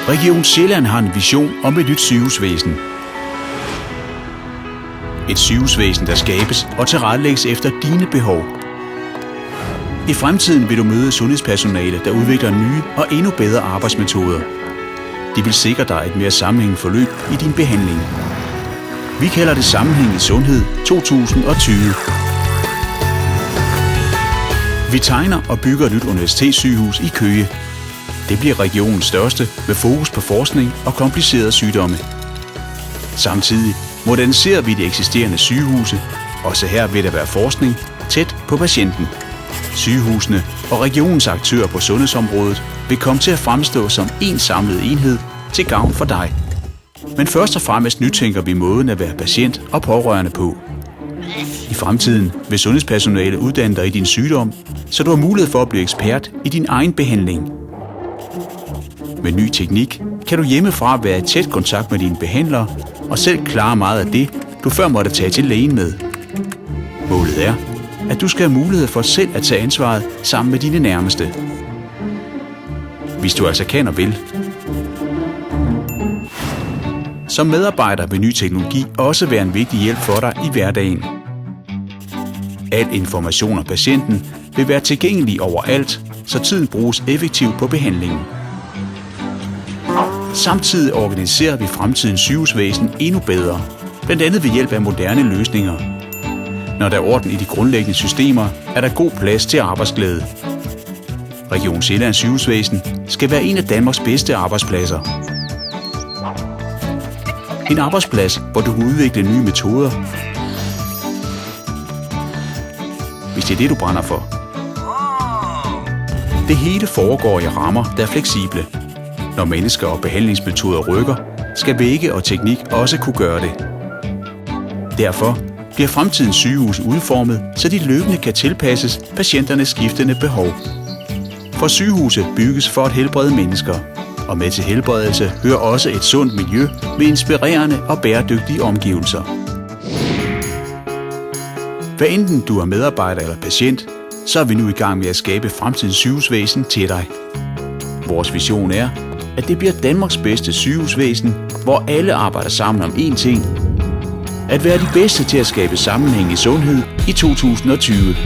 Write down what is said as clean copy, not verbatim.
Region Sjælland har en vision om et nyt sygehusvæsen. Et sygehusvæsen, der skabes og tilrettelægges efter dine behov. I fremtiden vil du møde sundhedspersonale, der udvikler nye og endnu bedre arbejdsmetoder. De vil sikre dig et mere sammenhængende forløb i din behandling. Vi kalder det Sammenhæng i Sundhed 2020. Vi tegner og bygger et nyt universitetssygehus i Køge. Det bliver regionens største med fokus på forskning og komplicerede sygdomme. Samtidig moderniserer vi de eksisterende sygehuse. Også her vil der være forskning tæt på patienten. Sygehusene og regionens aktører på sundhedsområdet vil komme til at fremstå som en samlet enhed til gavn for dig. Men først og fremmest nytænker vi måden at være patient og pårørende på. I fremtiden vil sundhedspersonale uddanne dig i din sygdom, så du har mulighed for at blive ekspert i din egen behandling. Med ny teknik kan du hjemmefra være i tæt kontakt med dine behandlere og selv klare meget af det, du før måtte tage til lægen med. Målet er, at du skal have mulighed for selv at tage ansvaret sammen med dine nærmeste. Hvis du altså kan og vil. Som medarbejder vil ny teknologi også være en vigtig hjælp for dig i hverdagen. Al information om patienten vil være tilgængelig overalt, så tiden bruges effektivt på behandlingen. Samtidig organiserer vi fremtidens sygehusvæsen endnu bedre, blandt andet ved hjælp af moderne løsninger. Når der er orden i de grundlæggende systemer, er der god plads til arbejdsglæde. Region Sjællands sygehusvæsen skal være en af Danmarks bedste arbejdspladser. En arbejdsplads, hvor du kan udvikle nye metoder, hvis det er det, du brænder for. Det hele foregår i rammer, der er fleksible. Når mennesker og behandlingsmetoder rykker, skal vægge og teknik også kunne gøre det. Derfor bliver fremtidens sygehus udformet, så de løbende kan tilpasses patienternes skiftende behov. For sygehuse bygges for at helbrede mennesker, og med til helbredelse hører også et sundt miljø med inspirerende og bæredygtige omgivelser. Hvad enten du er medarbejder eller patient, så er vi nu i gang med at skabe fremtidens sygehusvæsen til dig. Vores vision er, at det bliver Danmarks bedste sygehusvæsen, hvor alle arbejder sammen om én ting: at være de bedste til at skabe sammenhæng i sundhed i 2020.